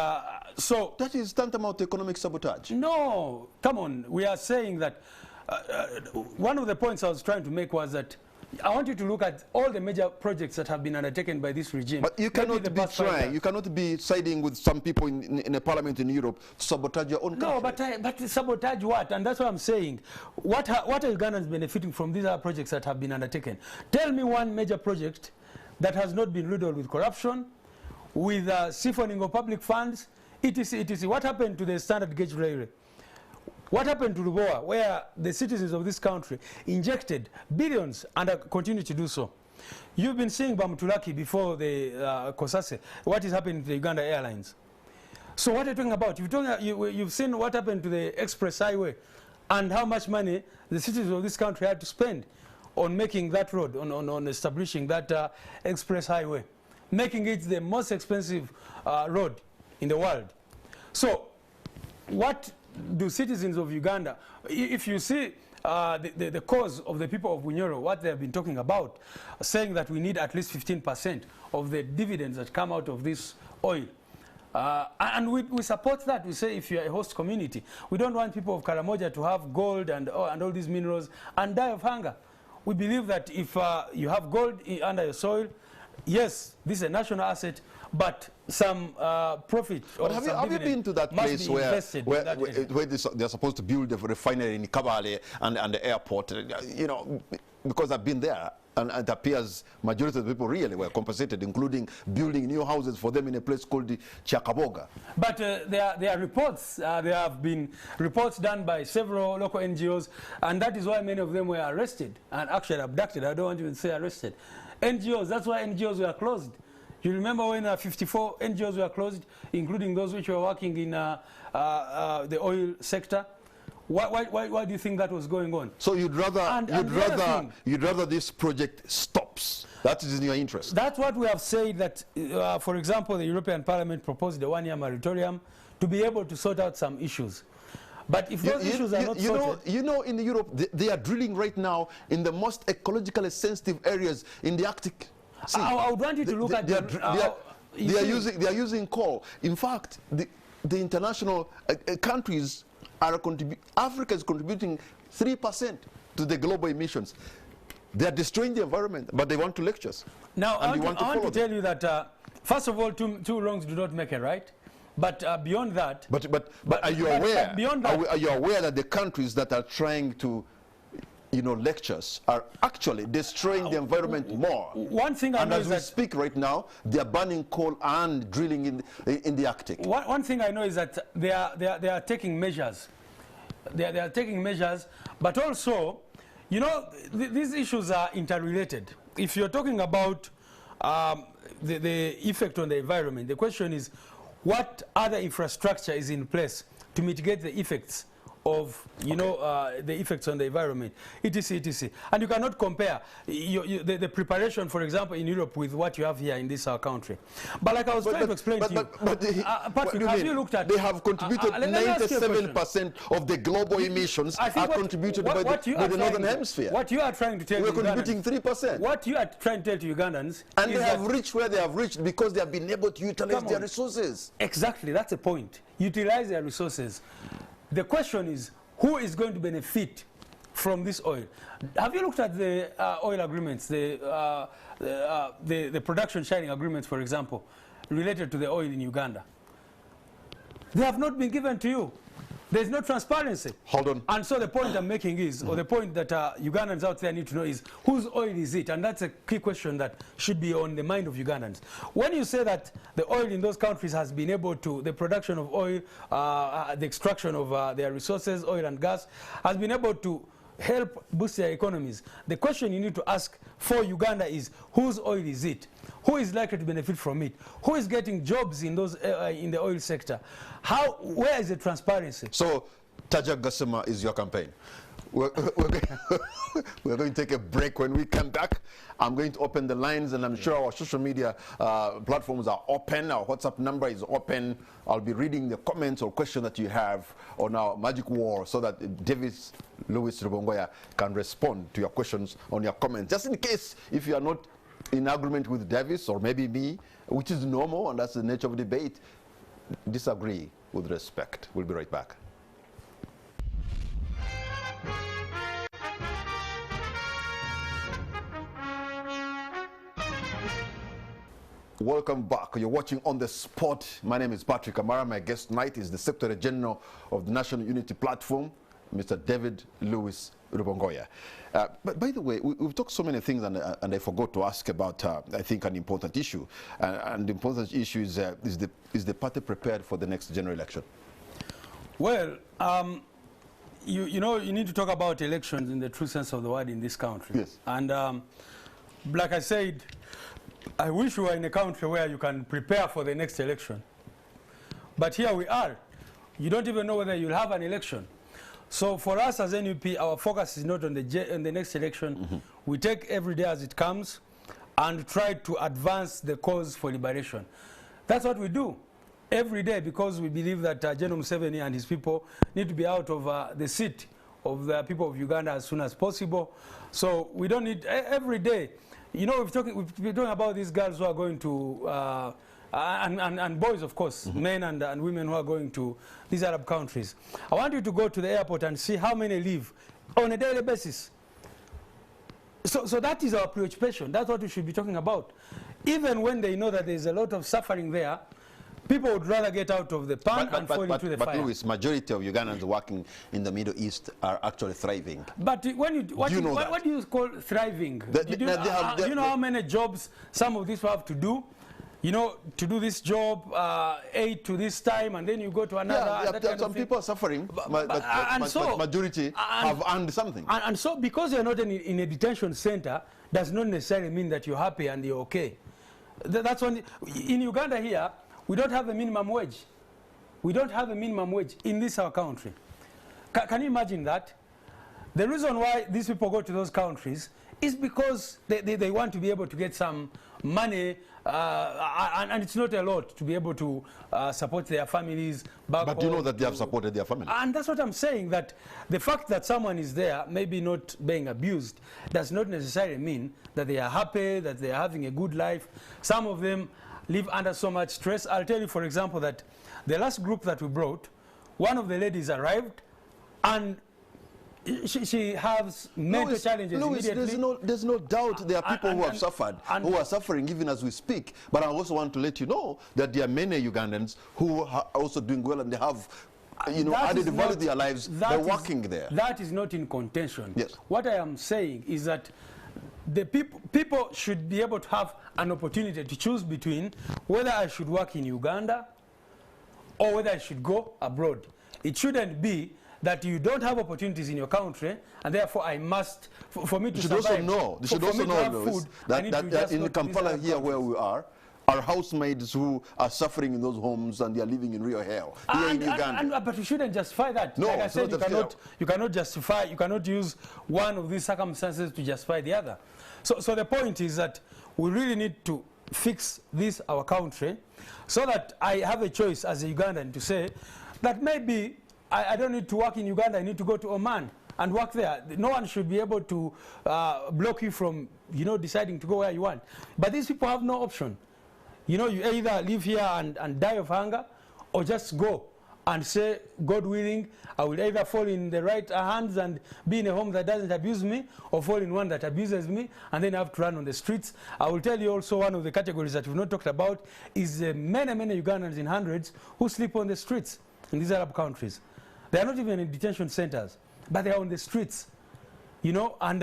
so... That is tantamount to economic sabotage. No, come on. We are saying that one of the points I was trying to make was that I want you to look at all the major projects that have been undertaken by this regime. But you cannot you cannot be siding with some people in a parliament in Europe to sabotage your own country. No, but sabotage what? And that's what I'm saying. What are Ugandans benefiting from these other projects that have been undertaken? Tell me one major project that has not been riddled with corruption, with siphoning of public funds, etc. What happened to the standard gauge railway? What happened to Rubongoya, where the citizens of this country injected billions and continue to do so? You've been seeing Bamutulaki before the Kosase. What is happening to the Uganda Airlines? So what are you talking about? You've seen what happened to the express highway and how much money the citizens of this country had to spend on making that road, on establishing that express highway, making it the most expensive road in the world. So what do citizens of Uganda, if you see the cause of the people of Bunyoro, what they have been talking about, saying that we need at least 15% of the dividends that come out of this oil. And we support that. We say if you're a host community, we don't want people of Karamoja to have gold and all these minerals and die of hunger. We believe that if you have gold under your soil, yes, this is a national asset, but some profit. But have you been to that place where they're supposed to build a refinery in Kabale and the airport? You know, because I've been there, and it appears majority of the people really were compensated, including building new houses for them in a place called the Chakaboga. But there are reports. There have been reports done by several local NGOs, and that is why many of them were arrested and actually abducted. I don't want to even say arrested. NGOs, that's why NGOs were closed. You remember when 54 NGOs were closed, including those which were working in the oil sector? Why do you think that was going on? So you'd rather this project stops. That is in your interest. That's what we have said. That, for example, the European Parliament proposed a one-year moratorium to be able to sort out some issues. But if those issues are not sorted... You know, in Europe, they are drilling right now in the most ecologically sensitive areas in the Arctic. See, I would want you to look at... They are using coal. In fact, the international countries are Africa is contributing 3% to the global emissions. They are destroying the environment, but they want to lecture us. Now, I want to tell you that, first of all, two wrongs do not make a right. But beyond that... But are you aware? Beyond that, are you aware that the countries that are trying to, you know, lectures are actually destroying the environment more? One thing I know is that... And as we speak right now, they are burning coal and drilling in the Arctic. One thing I know is that they are taking measures. They are taking measures, but also, you know, these issues are interrelated. If you're talking about the effect on the environment, the question is, what other infrastructure is in place to mitigate the effects of, you know, the effects on the environment, etc., etc. And you cannot compare the preparation, for example, in Europe with what you have here in this country. But like I was trying to explain to you, Patrick, have you looked at... They have contributed 97% of the global emissions are contributed by the Northern Hemisphere. What you are trying to tell We're contributing 3%. What you are trying to tell to Ugandans... And they have reached where they have reached because they have been able to utilize their resources. Exactly, that's the point. Utilize their resources. The question is, who is going to benefit from this oil? Have you looked at the oil agreements, the production sharing agreements, for example, related to the oil in Uganda? They have not been given to you. There's no transparency. Hold on. And so the point I'm making is, or the point that Ugandans out there need to know is, whose oil is it? And that's a key question that should be on the mind of Ugandans. When you say that the oil in those countries has been able to, the production of oil, the extraction of their resources, oil and gas, has been able to help boost their economies, the question you need to ask for Uganda is, whose oil is it? Who is likely to benefit from it? Who is getting jobs in those in the oil sector? Where is the transparency? So, Tajak Gassama is your campaign. We're going to take a break. When we come back, I'm going to open the lines, and I'm sure our social media platforms are open. Our WhatsApp number is open. I'll be reading the comments or questions that you have on our Magic War so that Davis Louis Rubongoya can respond to your questions on your comments. Just in case, if you are not in agreement with Davis or maybe me, which is normal, and that's the nature of debate, disagree with respect. We'll be right back. Welcome back. You're watching On the Spot. My name is Patrick Amara. My guest tonight is the Secretary General of the National Unity Platform, Mr. David Louis Rubongoya. But by the way, we've talked so many things, and I forgot to ask about, I think, an important issue. And the important issue is the party prepared for the next general election? Well, you know, you need to talk about elections in the true sense of the word in this country. Yes. And like I said, I wish we were in a country where you can prepare for the next election. But here we are. You don't even know whether you'll have an election. So for us as NUP, our focus is not on the next election. Mm-hmm. We take every day as it comes and try to advance the cause for liberation. That's what we do every day, because we believe that General Museveni and his people need to be out of the seat of the people of Uganda as soon as possible. So we don't need every day. You know, we've been talking about these girls who are going to, and boys, of course, men and women who are going to these Arab countries. I want you to go to the airport and see how many leave on a daily basis. So that is our preoccupation. That's what we should be talking about. Even when they know that there's a lot of suffering there, people would rather get out of the pan and fall into the fire. But Louis, majority of Ugandans working in the Middle East are actually thriving. But when what do you call thriving? Do you know how many jobs some of these people have to do? You know, to do this job 8 to this time, and then you go to another. Yeah, some people are suffering, but majority have earned something. And so, because you're not in a detention center, does not necessarily mean that you're happy and you're okay. That's one. In Uganda here, we don't have a minimum wage. We don't have a minimum wage in this our country. Can you imagine that? The reason why these people go to those countries is because they want to be able to get some money, and it's not a lot to be able to support their families back home. But you know that they have supported their families. And that's what I'm saying, that the fact that someone is there, maybe not being abused, does not necessarily mean that they are happy, that they are having a good life. Some of them live under so much stress. I'll tell you, for example, that the last group that we brought, one of the ladies arrived, and she has mental challenges immediately. There's no doubt there are people who have suffered, who are suffering even as we speak. But I also want to let you know that there are many Ugandans who are also doing well, and they have, you know, added value to their lives by working there. That is not in contention. Yes. What I am saying is that the people should be able to have an opportunity to choose between whether I should work in Uganda or whether I should go abroad. It shouldn't be that you don't have opportunities in your country, and therefore I must, for me to survive. You should also know, Louis, that in Kampala here where we are housemaids who are suffering in those homes, and they are living in real hell here in Uganda. But you shouldn't justify that. No, like I said, you cannot justify, you cannot use one of these circumstances to justify the other. So the point is that we really need to fix this, our country, so that I have a choice as a Ugandan to say that maybe I don't need to work in Uganda, I need to go to Oman and work there. No one should be able to block you from, you know, deciding to go where you want. But these people have no option. You know, you either live here and die of hunger, or just go and say, God willing, I will either fall in the right hands and be in a home that doesn't abuse me, or fall in one that abuses me, and then I have to run on the streets. I will tell you also, one of the categories that we've not talked about is many Ugandans in hundreds who sleep on the streets in these Arab countries. They are not even in detention centers, but they are on the streets. You know, and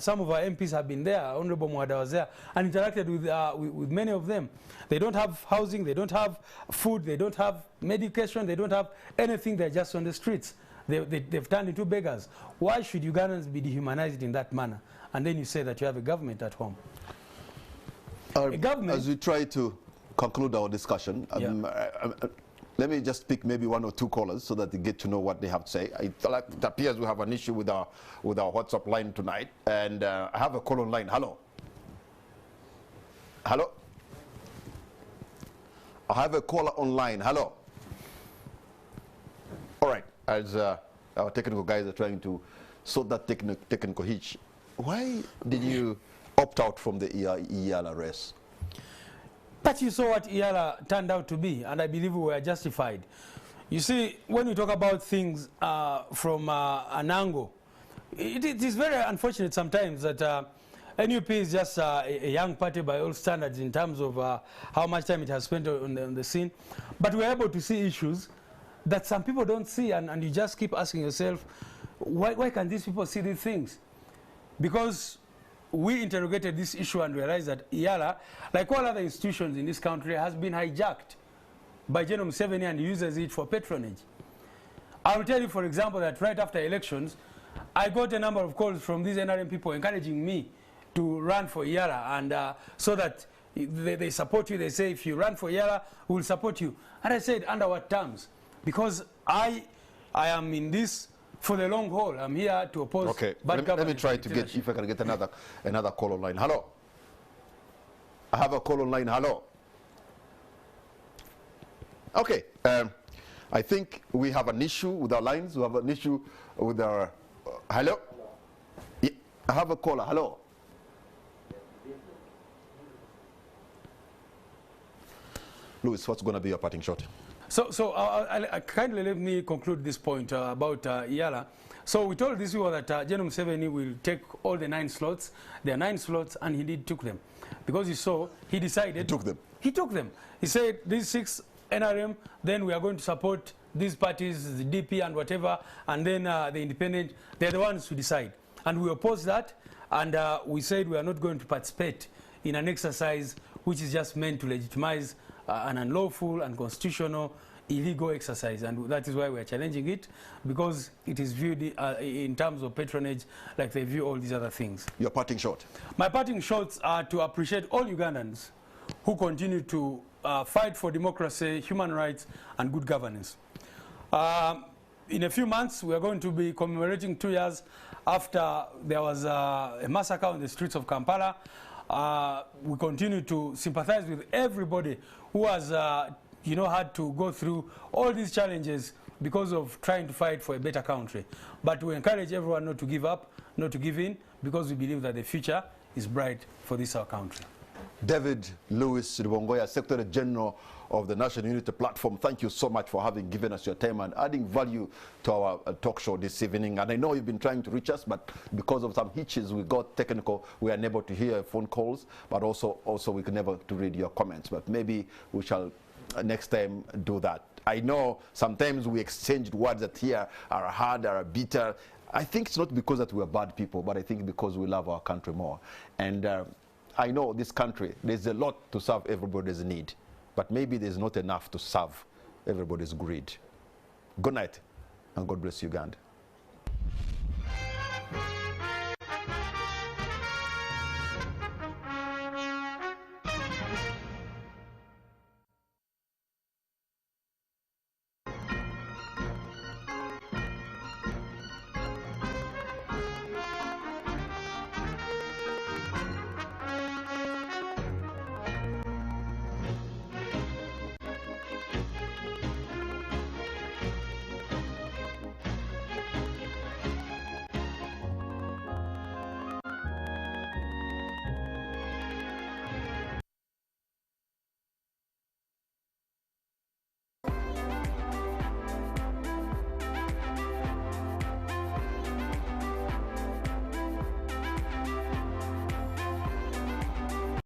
some of our MPs have been there. Honorable Mwada was there and interacted with many of them. They don't have housing, they don't have food, they don't have medication, they don't have anything. They're just on the streets. They've turned into beggars. Why should Ugandans be dehumanized in that manner? And then you say that you have a government at home. A government, as we try to conclude our discussion, let me just pick maybe one or two callers so that they get to know what they have to say. It appears we have an issue with our WhatsApp line tonight, and I have a call online. Hello. Hello. I have a caller online. Hello. All right. As our technical guys are trying to sort that technical hitch, why did you opt out from the EALA race? But you saw what EALA turned out to be, and I believe we were justified. You see, when you talk about things from an angle, it is very unfortunate sometimes that NUP is just a young party by all standards in terms of how much time it has spent on the scene. But we're able to see issues that some people don't see, and you just keep asking yourself, why can these people see these things? Because we interrogated this issue and realized that EALA, like all other institutions in this country, has been hijacked by General Museveni and uses it for patronage. I will tell you, for example, that right after elections, I got a number of calls from these NRM people encouraging me to run for EALA, and so that they support you. They say, if you run for EALA, we will support you. And I said, under what terms? Because I am in this for the long haul. I'm here to oppose. Okay, let me try to get, if I can get another call online. Hello. I have a call online. Hello. Okay. I think we have an issue with our lines. We have an issue with our Hello? Yeah, I have a caller. Hello? Louis, what's going to be your parting shot? So kindly let me conclude this point about Yala. So we told these people that General Museveni will take all the 9 slots. There are 9 slots, and he did took them. Because he saw, he decided. He took them. He took them. He said, these 6 NRM, then we are going to support these parties, the DP and whatever, and then the independent, they're the ones who decide. And we opposed that, and we said we are not going to participate in an exercise which is just meant to legitimize an unlawful, unconstitutional, illegal exercise, and that is why we are challenging it, because it is viewed in terms of patronage like they view all these other things. Your parting shot? My parting shots are to appreciate all Ugandans who continue to fight for democracy, human rights, and good governance. In a few months, we are going to be commemorating 2 years after there was a massacre on the streets of Kampala. We continue to sympathize with everybody who has had to go through all these challenges because of trying to fight for a better country. But we encourage everyone not to give up, not to give in, because we believe that the future is bright for this our country. David Lewis Rubongoya, Secretary General of the National Unity Platform, thank you so much for having given us your time and adding value to our talk show this evening. And I know you've been trying to reach us, but because of some hitches, we got technical, we are unable to hear phone calls, but also we can never to read your comments. But maybe we shall next time do that. I know sometimes we exchanged words that here are hard, are bitter. I think it's not because that we are bad people, but I think because we love our country more. And I know this country, there's a lot to serve everybody's need, but maybe there's not enough to serve everybody's greed. Good night, and God bless Uganda.